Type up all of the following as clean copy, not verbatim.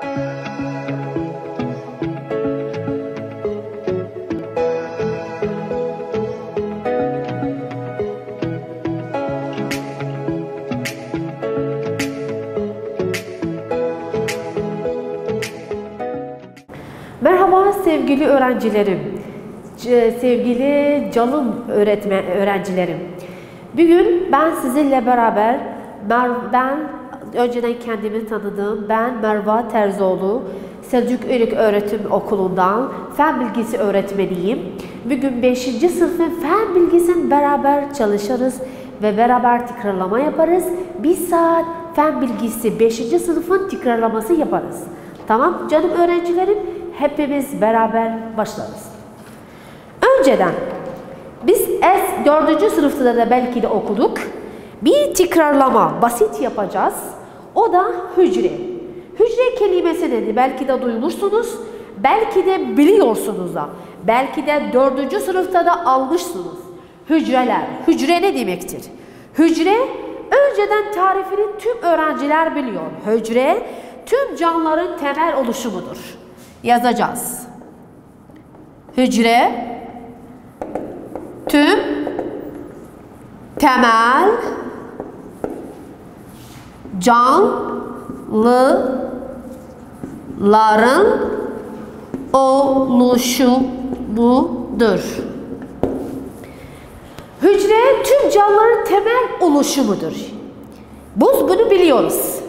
Merhaba sevgili öğrencilerim, sevgili canım öğrencilerim. Bugün ben sizinle beraber, önceden kendimi tanıdığım, ben Merve Terzioğlu, Selçuk Ürük Öğretim Okulu'ndan fen bilgisi öğretmeniyim. Bugün 5. sınıfın fen bilgisini beraber çalışırız ve beraber tekrarlama yaparız. Bir saat fen bilgisi 5. sınıfın tekrarlaması yaparız. Tamam canım öğrencilerim, hepimiz beraber başlarız. Önceden biz 4. sınıfta da belki de okuduk. Bir tekrarlama basit yapacağız. O da hücre. Hücre kelimesi dedi. Belki de duymuşsunuz. Belki de biliyorsunuz da. Belki de 4. sınıfta da almışsınız. Hücreler. Hücre ne demektir? Hücre önceden tarifini tüm öğrenciler biliyor. Hücre tüm canlıların temel oluşumudur. Yazacağız. Hücre tüm temel canlıların oluşumudur. Hücre tüm canlıların temel oluşumudur. Biz bunu biliyoruz.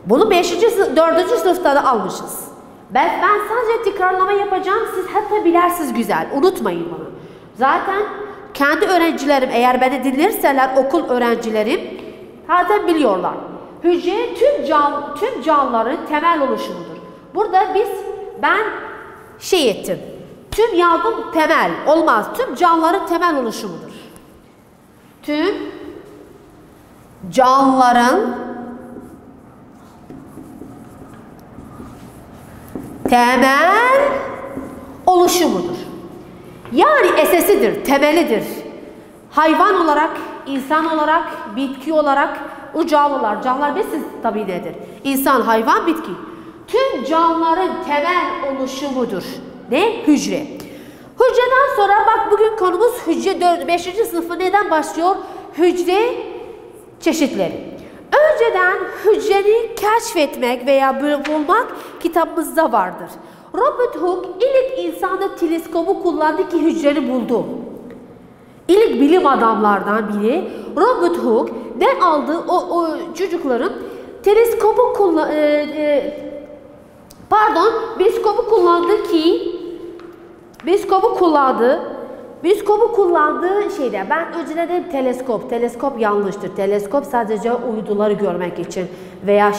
Bunu 4. sınıfta da almışız. Ben sadece tekrarlama yapacağım. Siz hatta bilersiniz güzel. Unutmayın bunu. Zaten kendi öğrencilerim eğer beni dinlerseler okul öğrencilerim zaten biliyorlar. Hücre tüm canlıların temel oluşumudur. Burada ben ettim. Tüm yardım temel olmaz. Tüm canlıların temel oluşumudur. Tüm canlıların temel oluşumudur. Yani esasidir, temelidir. Hayvan olarak, insan olarak, bitki olarak, o canlılar. Canlılar siz tabii nedir? İnsan, hayvan, bitki. Tüm canlıların temel oluşumudur. Ne? Hücre. Hücreden sonra bak bugün konumuz hücre 5. sınıfı neden başlıyor? Hücre çeşitleri. Önceden hücreni keşfetmek veya bulmak kitabımızda vardır. Robert Hooke ilk insanda teleskobu kullandı ki hücreni buldu. İlk bilim adamlardan biri Robert Hooke ne aldı o çocukların teleskobu Biskopu kullandığı şeyde ben önceden dedim teleskop yanlıştır. Teleskop sadece uyduları görmek için veya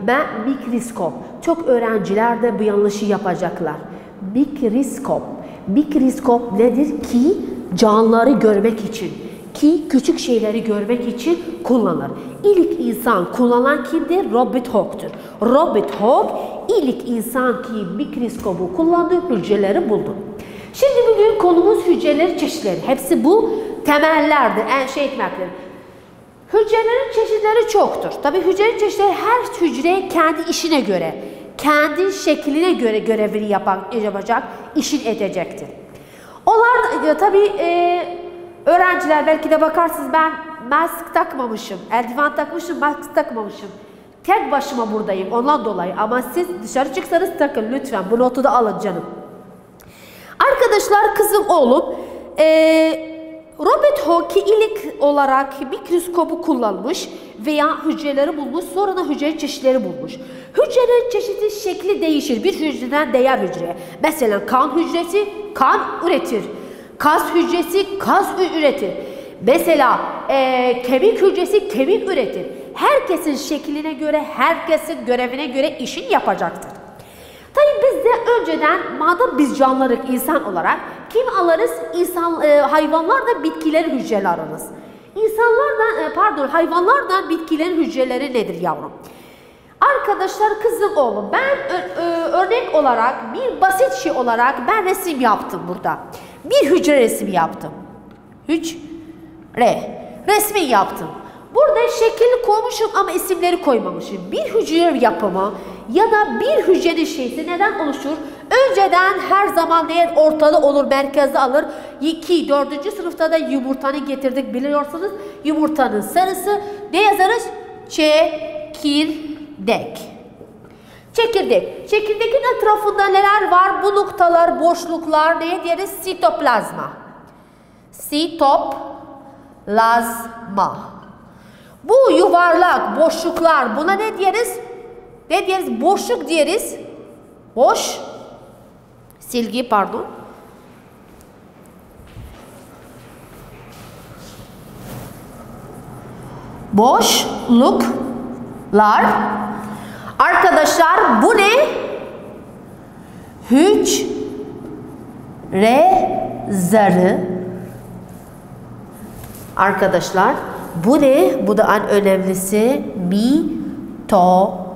ben mikroskop. Çok öğrenciler de bu yanlışı yapacaklar. Mikroskop nedir ki canlıları görmek için, ki küçük şeyleri görmek için kullanılır. İlk insan kullanan kimdir? Robert Hooke'tur. Robert Hooke ilk insan ki mikroskobu kullandı, hücreleri buldu. Şimdi bugün konumuz hücreler çeşitleri. Hepsi bu temellerdir, etmektir. Hücrelerin çeşitleri çoktur. Tabii hücrenin çeşitleri her hücre kendi işine göre, kendi şekline göre görevini yapacak, işin edecektir. Onlar tabii öğrenciler belki de bakarsınız ben mask takmamışım, eldiven takmışım, mask takmamışım. Tek başıma buradayım ondan dolayı ama siz dışarı çıksanız takın lütfen bu notu da alın canım. Arkadaşlar kızım oğlum Robert Hooke ilk olarak mikroskobu kullanmış veya hücreleri bulmuş sonra da hücre çeşitleri bulmuş. Hücrelerin çeşitli şekli değişir bir hücreden diğer hücreye. Mesela kan hücresi kan üretir. Kas hücresi kas üretir. Mesela kemik hücresi kemik üretir. Herkesin şekline göre, herkesin görevine göre işini yapacaktır. Tabii biz de önceden madem biz canlılık insan olarak kim alırız? Hayvanlar da bitkilerin hücreleri alırız. Hayvanlar da bitkilerin hücreleri nedir yavrum? Arkadaşlar kızım oğlum ben örnek olarak bir basit şey olarak ben resim yaptım burada. Bir hücre resmi yaptım. Resmi yaptım. Burada şekil koymuşum ama isimleri koymamışım. Bir hücre yapımı Ya da bir hücrenin şeysi neden oluşur? Önceden her zaman değil ortada olur, merkezde alır. 2, 4. sınıfta da yumurtanı getirdik biliyorsunuz. Yumurtanın sarısı ne yazarız? Çekirdek. Çekirdek. Çekirdekin etrafında neler var? Bu noktalar, boşluklar ne deriz? Sitoplazma. Sitoplazma. Bu yuvarlak boşluklar, buna ne deriz? Ne deriz? Boşluk deriz. Boş. Silgi pardon. Boşluklar. Arkadaşlar bu ne? Hücre zarı. Arkadaşlar bu ne? Bu da en önemlisi mitokondri.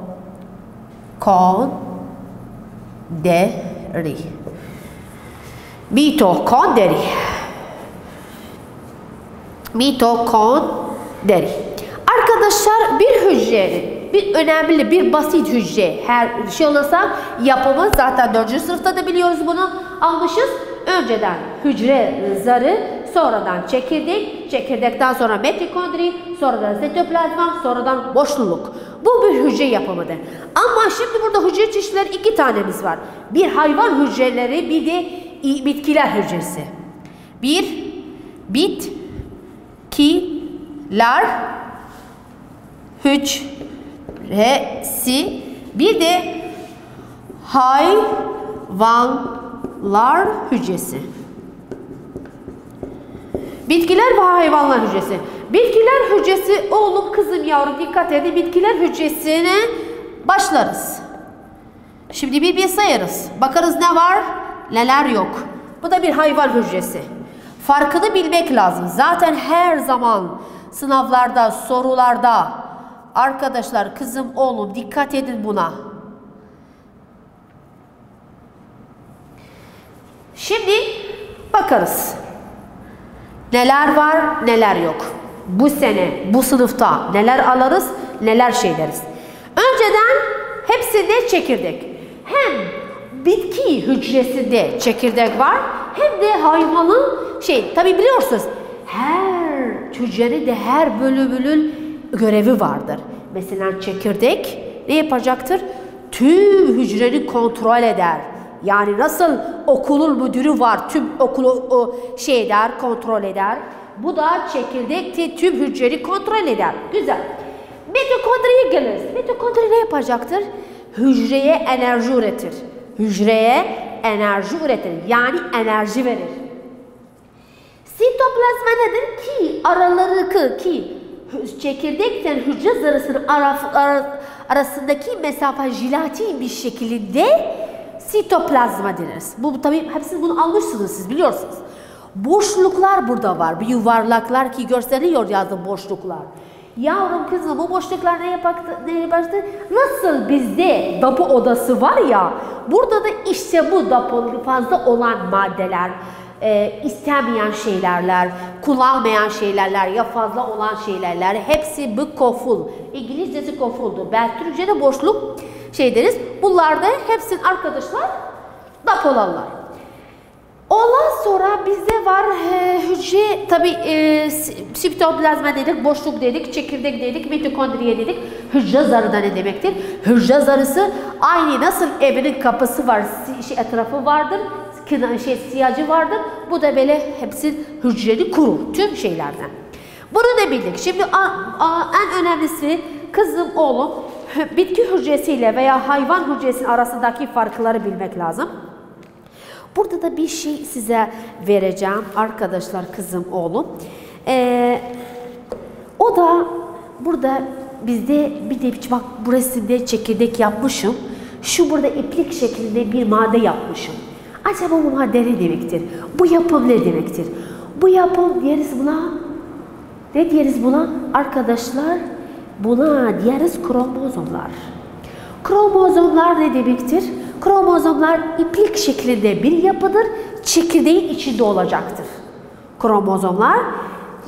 Mitokondri. Mitokondri. Arkadaşlar bir hücrenin, bir önemli, bir basit hücre her şey olursa yapımı zaten 4. sınıfta da biliyoruz bunu almışız. Önceden hücre zarı, sonradan çekirdek, çekirdekten sonra mitokondri, sonradan sitoplazma, sonradan boşluk. Bu bir hücre yapımıdır. Ama şimdi burada hücre çeşitleri 2 tanemiz var. Bir hayvan hücreleri, bir de bitkiler hücresi. Bir bitkiler hücresi, bir de hayvanlar hücresi. Bitkiler ve hayvanlar hücresi. Bitkiler hücresi, oğlum kızım yavrum dikkat edin, bitkiler hücresine başlarız. Şimdi bir sayarız. Bakarız ne var, neler yok. Bu da bir hayvan hücresi. Farkını bilmek lazım. Zaten her zaman sınavlarda, sorularda arkadaşlar kızım oğlum dikkat edin buna. Şimdi bakarız. Neler var, neler yok. Bu sene, bu sınıfta neler alırız, neler şeyleriz. Önceden hepsinde çekirdek. Hem bitki hücresinde çekirdek var, hem de hayvanın tabi biliyorsunuz her hücrenin de her bölümünün görevi vardır. Mesela çekirdek ne yapacaktır? Tüm hücreni kontrol eder. Yani nasıl okulun müdürü var, tüm okulu kontrol eder. Bu da çekirdek tüm hücreyi kontrol eder. Güzel. Mitokondriye geliriz. Mitokondri ne yapacaktır? Hücreye enerji üretir. Hücreye enerji üretir. Yani enerji verir. Sitoplazma nedir? Ki araları çekirdekten hücre zarısının arasındaki mesafe jelatin bir şekilde sitoplazma deniriz. Bu tabii hepsini bunu almışsınız siz biliyorsunuz. Boşluklar burada var. Bir yuvarlaklar ki gösteriyor yazdım boşluklar. Yavrum kızım bu boşluklar ne yapacaktı? Nasıl bizde depo odası var ya, burada da işte bu depo fazla olan maddeler, istemeyen şeylerler, kullanmayan şeylerler ya fazla olan şeylerler hepsi bu koful. İngilizcesi kofuldur. Ben Türkçe'de boşluk deriz. Bunlar da hepsinin arkadaşlar depolarlar. Ondan sonra bizde var hücre tabi sitoplazma dedik, boşluk dedik, çekirdek dedik, mitokondriye dedik. Hücre zarı da ne demektir? Hücre zarısı aynı nasıl evinin kapısı var, etrafı vardır, siyacı vardır. Bu da böyle hepsi hücreni kurur tüm şeylerden. Bunu da bildik. Şimdi en önemlisi kızım oğlum bitki hücresiyle veya hayvan hücresinin arasındaki farkları bilmek lazım. Burada da bir şey size vereceğim arkadaşlar kızım oğlum. O da burada bizde bir de bak burası da çekirdek yapmışım. Şu burada iplik şeklinde bir madde yapmışım. Acaba bu madde ne demektir? Bu yapım ne demektir? Bu yapım diyeriz buna. Ne diyeriz buna? Arkadaşlar buna diyeriz kromozomlar. Kromozomlar ne demektir? Kromozomlar iplik şeklinde bir yapıdır. Çekirdeğin içinde olacaktır. Kromozomlar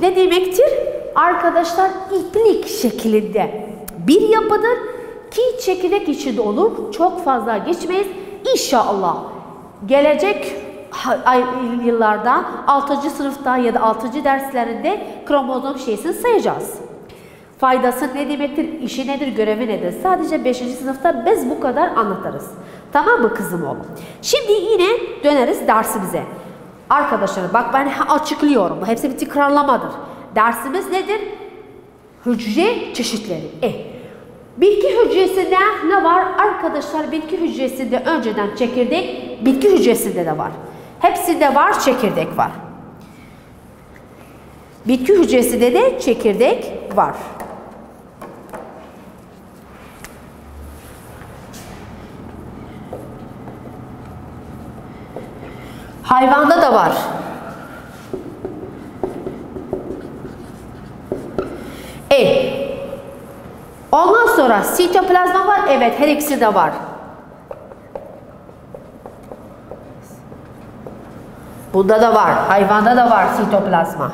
ne demektir? Arkadaşlar iplik şeklinde bir yapıdır. ki çekirdek içinde olur. Çok fazla geçmeyiz. İnşallah gelecek yıllarda 6. sınıfta ya da 6. derslerinde kromozom şeysini sayacağız. Faydası ne demektir, işi nedir, görevi nedir? Sadece 5. sınıfta biz bu kadar anlatırız. Tamam mı kızım oğlum? Şimdi yine döneriz dersimize. Arkadaşlar bak ben açıklıyorum. Bu hepsi bir tekrarlamadır. Dersimiz nedir? Hücre çeşitleri. Bitki hücresinde ne var? Arkadaşlar bitki hücresinde önceden çekirdek, bitki hücresinde de var. Hepsinde var, çekirdek var. Bitki hücresinde de çekirdek var. Hayvanda da var. Ondan sonra sitoplazma var. Evet, her ikisi de var. Bunda da var. Hayvanda da var sitoplazma.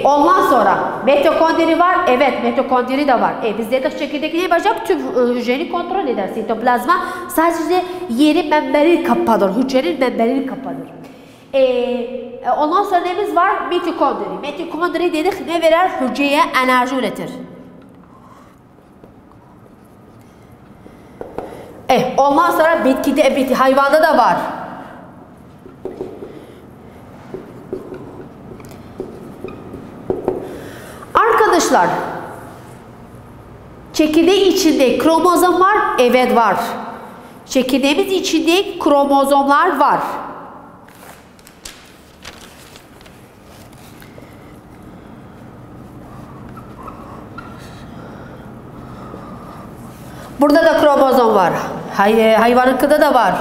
Ondan sonra mitokondri var. Evet, mitokondri de var. Bizde de çekirdek ne yapacak? Tüm hücreyi kontrol eder. Sitoplazma sadece yeri memberi kapadır. Hücrenin memberi kapadır. Ondan sonra neyimiz var? Mitokondri. Mitokondri dedik ne verir? Hücreye enerji üretir. Ondan sonra bitkide, hayvanda da var. Arkadaşlar, çekirdeğin içinde kromozom var. Evet var. Çekirdeğimiz içinde kromozomlar var. Burada da kromozom var. Hayvanınkında da var.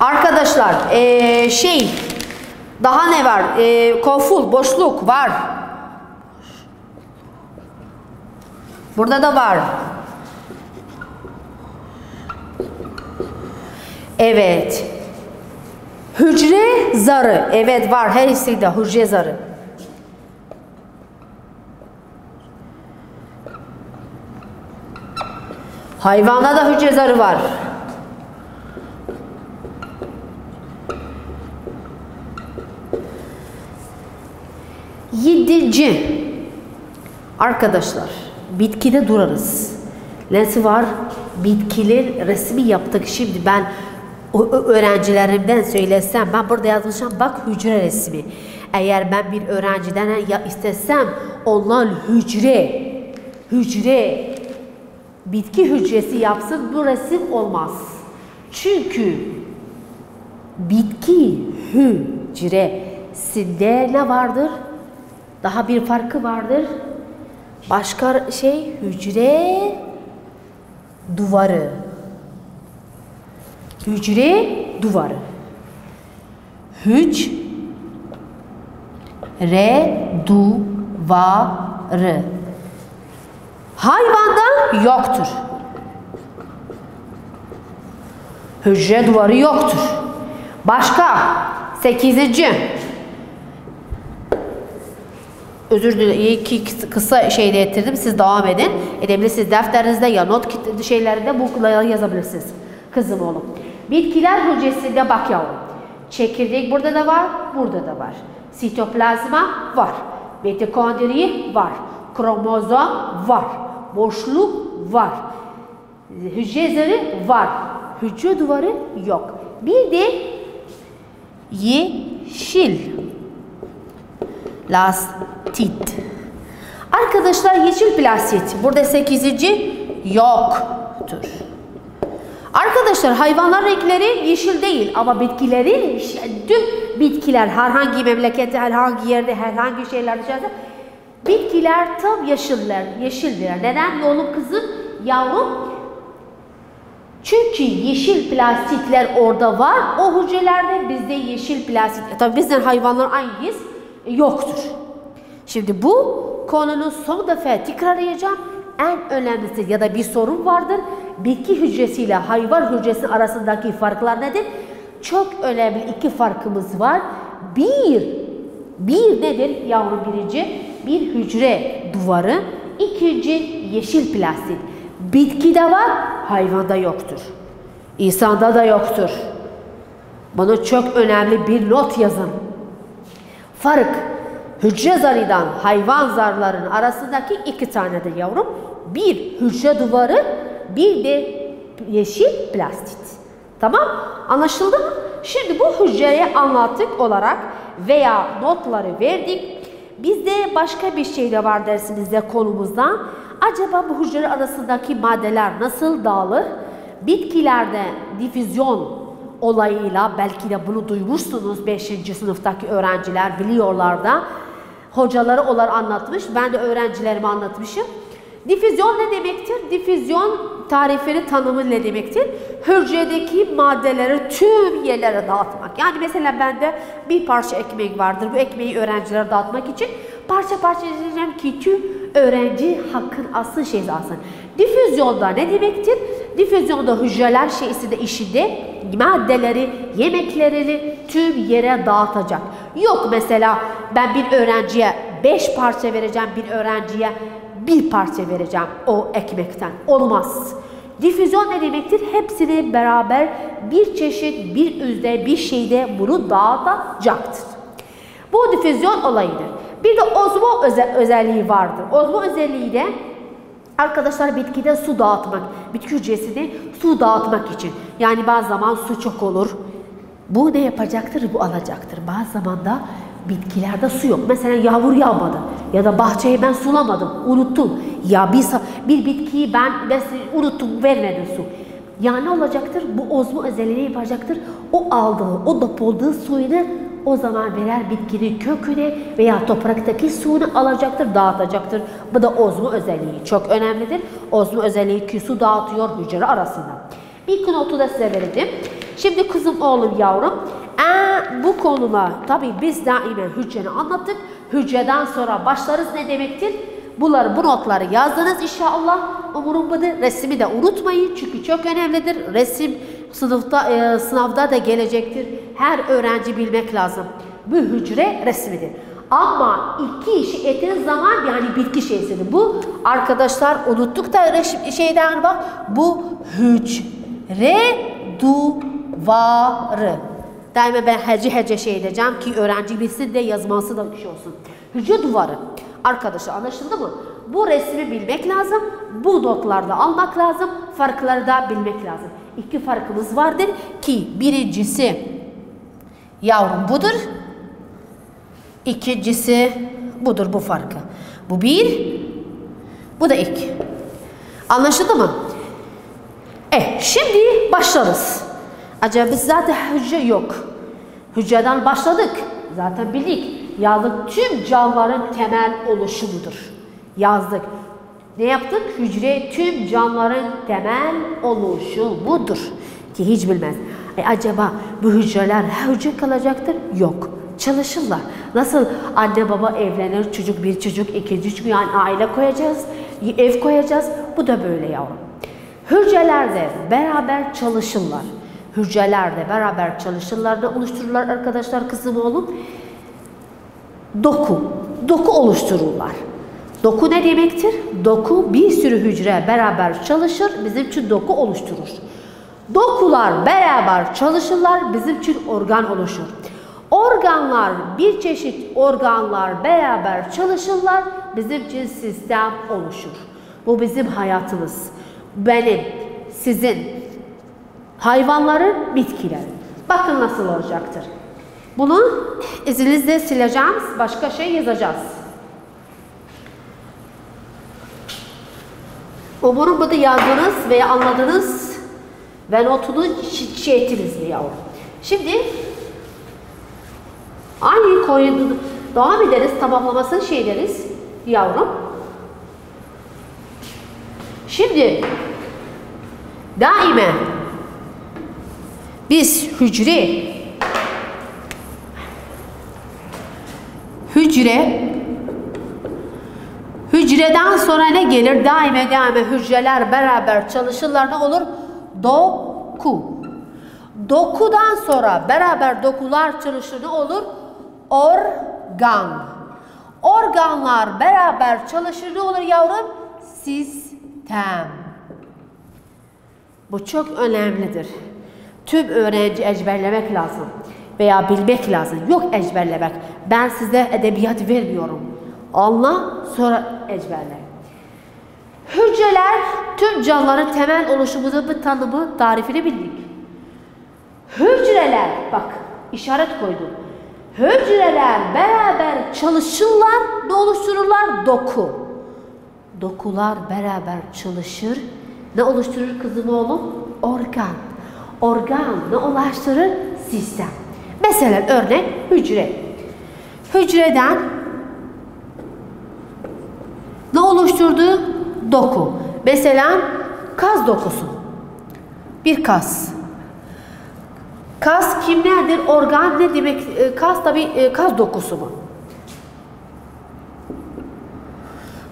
Arkadaşlar daha ne var? Koful, boşluk var. Burada da var. Evet. Hücre zarı. Evet var. Her ikisi de hücre zarı. Hayvanda da hücre zarı var. Yedinci. Arkadaşlar, bitkide durarız. Nesi var? Bitkiler resmi yaptık. Şimdi ben öğrencilerimden söylesem, ben burada yazmışım bak hücre resmi. Eğer ben bir öğrenciden istesem onlar hücre bitki hücresi yapsın, bu resim olmaz. Çünkü bitki hücresinde ne vardır? Daha bir farkı vardır. Başka hücre duvarı. Hücre duvarı. Hücre duvarı. Hayvanda yoktur. Hücre duvarı yoktur. Başka 8. Özür dilerim. İyi kısa şeyde getirdim. Siz devam edin. Edebilirsiniz. Defterinizde ya not şeylerinde bu yazabilirsiniz. Kızım oğlum. Bitkiler hücresinde bak yavrum. Çekirdek burada da var. Burada da var. Sitoplazma var. Mitokondri var. Kromozom var. Boşluk var. Hücre zarı var. Hücre duvarı yok. Bir de yeşil plastit. Arkadaşlar yeşil plastit. Burada 8. yoktur. Arkadaşlar hayvanlar renkleri yeşil değil ama bitkilerin tüm bitkiler herhangi memlekette, herhangi yerde, herhangi şeyler dışarıda bitkiler tam yeşildir. Neden oğlum kızım? Yavrum. Çünkü yeşil plastitler orada var. O hücrelerde bizde yeşil plastit. Tabii bizden hayvanlar aynıyız. Yoktur. Şimdi bu konunun son defa tekrarlayacağım. En önemlisi ya da bir sorun vardır. Bitki hücresiyle hayvan hücresi arasındaki farklar nedir? Çok önemli iki farkımız var. bir nedir yavrum birinci? Bir hücre duvarı. İkinci yeşil plastik. Bitkide var, hayvanda yoktur. İnsanda da yoktur. Bunu çok önemli bir not yazın. Fark, hücre zarıyla hayvan zarlarının arasındaki iki tanedir yavrum. Bir hücre duvarı, bir de yeşil plastik. Tamam? Anlaşıldı mı? Şimdi bu hücreye anlattık olarak veya notları verdik. Bizde başka bir şey de var dersimizde konumuzda. Acaba bu hücre arasındaki maddeler nasıl dağılır? Bitkilerde difüzyon olayıyla belki de bunu duymuşsunuz 5. sınıftaki öğrenciler biliyorlar da. Hocaları onlar anlatmış. Ben de öğrencilerime anlatmışım. Difüzyon ne demektir? Difüzyon tarifini tanımı ne demektir? Hücredeki maddeleri tüm yerlere dağıtmak. Yani mesela bende bir parça ekmek vardır. Bu ekmeği öğrencilere dağıtmak için parça parça edeceğim ki tüm öğrenci hakkın asıl şeyi alsın. Difüzyonda ne demektir? Difüzyonda hücreler şeysi de işinde maddeleri, yemeklerini tüm yere dağıtacak. Yok mesela ben bir öğrenciye 5 parça vereceğim, bir öğrenciye bir parça vereceğim o ekmekten. Olmaz. Difüzyon ne demektir? Hepsini beraber bir çeşit, bir yüzde, bir şeyde bunu dağıtacaktır. Bu difüzyon olayıdır. Bir de ozmo özelliği vardır. Ozmo özelliği de arkadaşlar bitkide su dağıtmak, bitki hücresini su dağıtmak için. Yani bazı zaman su çok olur. Bu ne yapacaktır? Bu alacaktır. Bazı zaman da bitkilerde su yok. Mesela yağmur yağmadı ya da bahçeyi ben sulamadım, unuttum. Ya bir bitkiyi ben unuttum, vermedim su. Yani ne olacaktır? Bu ozmo özelliği yapacaktır. O aldığı, o depoladığı suyunu o zaman birer bitkinin köküne veya topraktaki suyunu alacaktır, dağıtacaktır. Bu da ozmo özelliği. Çok önemlidir. Ozmo özelliği ki su dağıtıyor hücre arasında. İlk notu da size verdim. Şimdi kızım, oğlum, yavrum. Bu konuma tabii biz daima hücreni anlattık. Hücreden sonra başlarız ne demektir? Bu notları yazdınız inşallah. Umurumdadır. Resmi de unutmayın çünkü çok önemlidir. Resim sınavda da gelecektir. Her öğrenci bilmek lazım. Bu hücre resmidir. Ama iki işi ettiğiniz zaman yani bitki şeysidir. Bu arkadaşlar unuttuk da şeyden bak. Bu hücre duvarı. Daima ben hece şey edeceğim ki öğrenci bilsin de yazması da şey olsun. Hücre duvarı. Arkadaşlar anlaşıldı mı? Bu resmi bilmek lazım. Bu notlarda almak lazım. Farkları da bilmek lazım. İki farkımız vardır ki birincisi yavrum budur. İkincisi budur, bu farkı. Bu bir, bu da iki. Anlaşıldı mı? Şimdi başlarız. Acaba biz zaten hücre yok. Hücreden başladık. Zaten bildik. Yazdık tüm canlıların temel oluşumudur. Yazdık. Ne yaptık? Hücre tüm canlıların temel oluşumudur. Ki hiç bilmez. Acaba bu hücreler hücre kalacaktır? Yok. Çalışırlar. Nasıl anne baba evlenir, çocuk bir çocuk, ikinci çocuk, yani aile koyacağız, ev koyacağız. Bu da böyle yavrum. Hücrelerde beraber çalışırlar. Hücrelerde beraber çalışırlar, da oluştururlar arkadaşlar, kızım oğlum. Doku oluştururlar. Doku ne demektir? Doku bir sürü hücre beraber çalışır, bizim için doku oluşturur. Dokular beraber çalışırlar, bizim için organ oluşur. Organlar, bir çeşit organlar beraber çalışırlar, bizim için sistem oluşur. Bu bizim hayatımız. Benim, sizin, hayvanların, bitkilerin. Bakın nasıl olacaktır. Bunu izninizle sileceğim, başka şey yazacağız. Umarım bunu yazdınız veya anladınız ve notunu şey ettiniz mi yavrum? Şimdi aynı konuyu devam ederiz, tamamlamasını şey ederiz yavrum. Şimdi daima biz hücreden sonra ne gelir? Daima hücreler beraber çalışırlar, ne olur? Doku. Dokudan sonra beraber dokular çalışır, ne olur? Organ. Organlar beraber çalışır. Ne olur yavrum? Sistem. Bu çok önemlidir. Tüm öğrenci ezberlemek lazım. Veya bilmek lazım. Yok ezberlemek. Ben size edebiyat vermiyorum. Anla, sonra ezberle. Hücreler tüm canlıların temel oluşumuzun bir tanımı, tarifini bildik. Hücreler, bak işaret koydum. Hücreler beraber çalışırlar, ne oluştururlar? Doku. Dokular beraber çalışır. Ne oluşturur kızım oğlum? Organ. Organ ne oluşturur? Sistem. Mesela örnek hücre. Hücreden ne oluşturdu? Doku. Mesela kas dokusu. Bir kas. Kas kimlerdir? Organ ne demek? Kas tabi kas dokusu mu?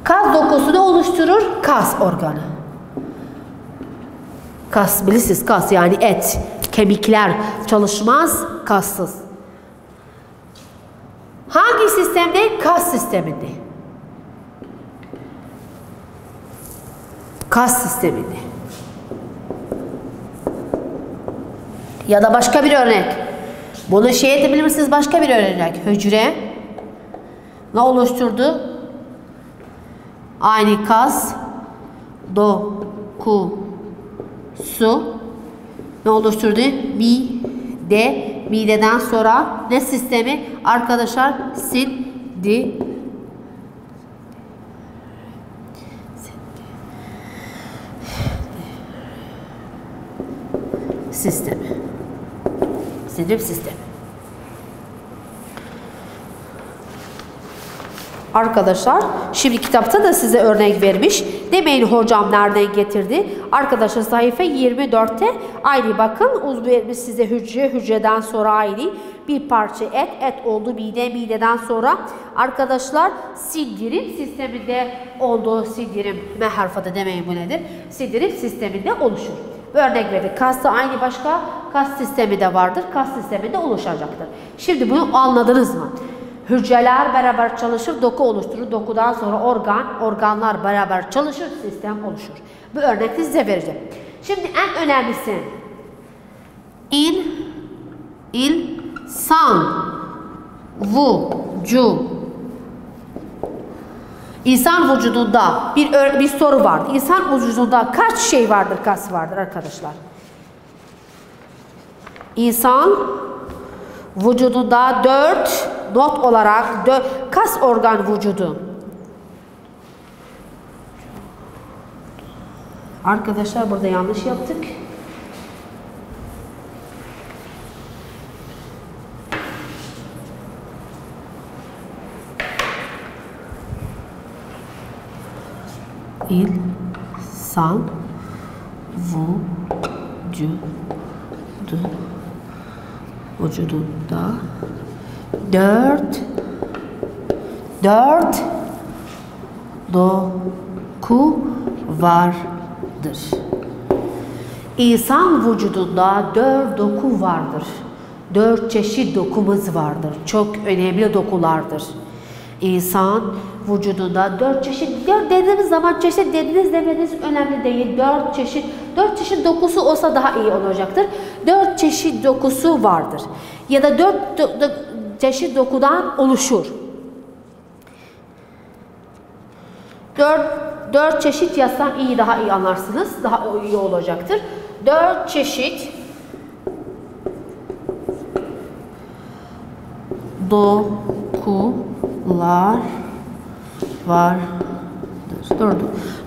Kas dokusunu oluşturur kas organı. Kas bilirsiniz, kas yani et, kemikler çalışmaz kassız. Hangi sistemde? Kas sisteminde. Kas sisteminde. Ya da başka bir örnek. Bunu şey edebilir misiniz? Başka bir örnek. Hücre ne oluşturdu? Aynı kas dokusu ne oluşturdu? Mide. Mideden sonra ne sistemi? Arkadaşlar sindirim sistemi. Sindirim sistemi. Arkadaşlar şimdi kitapta da size örnek vermiş. Demeyin hocam nereden getirdi? Arkadaşlar sayfa 24'te aynı bakın. Uz vermiş size hücre. Hücreden sonra aynı. Bir parça et. Et oldu mide. Mideden sonra arkadaşlar sindirim sisteminde olduğu sindirim. M harfada demeyin bu nedir? Sindirim sisteminde oluşur. Bir örnek verdik. Kas da aynı başka kas sistemi de vardır. Kas sistemi de oluşacaktır. Şimdi bunu anladınız mı? Hücreler beraber çalışır, doku oluşturur. Dokudan sonra organlar beraber çalışır, sistem oluşur. Bu örnekleri size vereceğim. Şimdi en önemlisi insan vücudu. İnsan vücudunda bir soru vardı. İnsan vücudunda kaç şey vardır, kas vardır arkadaşlar? İnsan vücudunda 4 not olarak kas organ vücudu. Arkadaşlar burada yanlış yaptık. İnsan vücudunda 4 doku vardır. İnsan vücudunda 4 doku vardır. 4 çeşit dokumuz vardır. Çok önemli dokulardır. İnsan vücudunda 4 çeşit, dediğimiz zaman çeşit dediniz demeniz önemli değil. 4 çeşit dokusu olsa daha iyi olacaktır. 4 çeşit dokusu vardır. Ya da 4 çeşit dokudan oluşur. 4 çeşit yazsam daha iyi anlarsınız. Daha iyi olacaktır. 4 çeşit dokular vardır.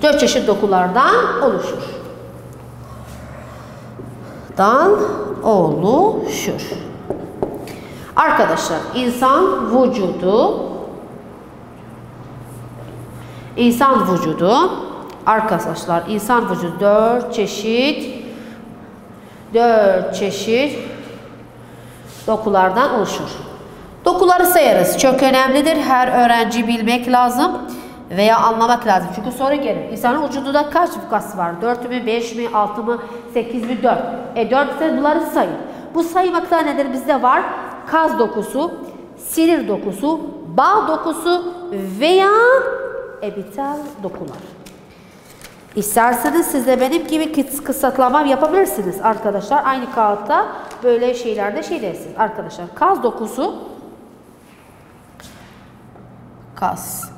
4 çeşit dokulardan oluşur. Arkadaşlar insan vücudu arkadaşlar insan vücudu 4 çeşit dokulardan oluşur. Dokuları sayarız. Çok önemlidir. Her öğrenci bilmek lazım veya anlamak lazım. Çünkü soru gelir. İnsanın vücudunda kaç kas var? 4 mü, 5 mi, 6 mı, 8 mi, 4. 4 ise bunları sayın. Bu saymakta nedir? Bizde var kas dokusu, sinir dokusu, bağ dokusu veya epitel dokular. İsterseniz siz de benim gibi kısaltma yapabilirsiniz arkadaşlar. Aynı kağıtta böyle şeylerde şey dersiniz arkadaşlar. Kas dokusu, kas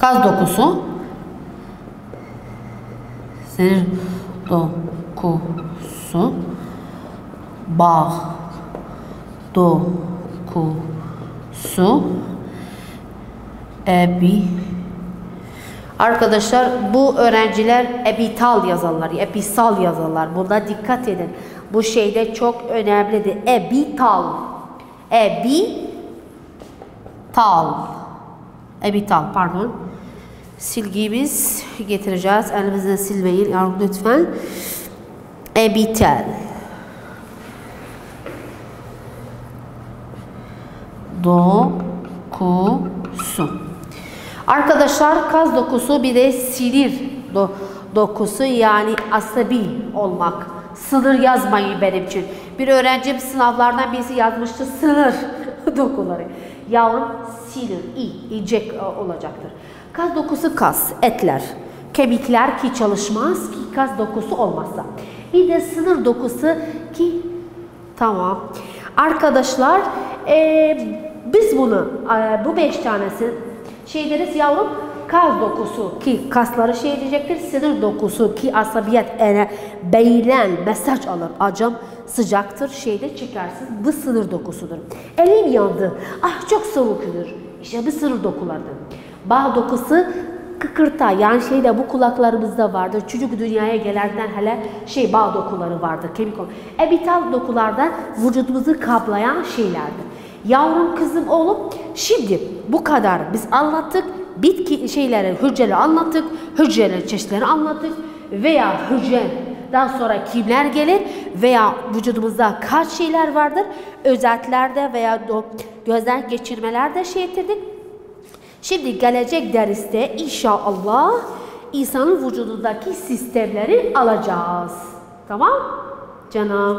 dokusu, sinir dokusu, bağ dokusu, Arkadaşlar bu öğrenciler epital yazarlar, episal yazarlar. Buna dikkat edin. Bu şeyde çok önemlidir. Epital. Epital, pardon. Silgimiz getireceğiz. Elimizden silmeyin yavrum lütfen. Epitel. Dokusu. Arkadaşlar kas dokusu bir de sinir dokusu, yani asabi olmak. Sınır yazmayın benim için. Bir öğrencim sınavlardan birisi yazmıştı sınır dokuları. Yavrum sinir, ince olacaktır. Kas dokusu kas, etler, kemikler ki çalışmaz ki kas dokusu olmazsa. Bir de sınır dokusu ki tamam. Arkadaşlar biz bunu bu 5 tanesi şey deriz yavrum, kas dokusu ki kasları şey diyecektir, sinir dokusu ki asabiyet beyinden mesaj alır, acım sıcaktır şeyde çekersin, bu sınır dokusudur. Elim yandı, ah çok soğuktur, işte bu sınır dokulardır. Bağ dokusu kıkırta, yani şeyde bu kulaklarımızda vardır, çocuk dünyaya gelerden hele şey bağ dokuları vardır, kemik olur. Epitel dokularda vücudumuzu kaplayan şeylerdir. Yavrum kızım oğlum, şimdi bu kadar biz anlattık, bitki şeyleri, hücreleri anlattık, hücrelerin çeşitlerini anlattık veya hücreden sonra kimler gelir veya vücudumuzda kaç şeyler vardır, özetlerde veya gözden geçirmelerde şey ettirdik. Şimdi gelecek derste inşallah insanın vücudundaki sistemleri alacağız. Tamam? Canım.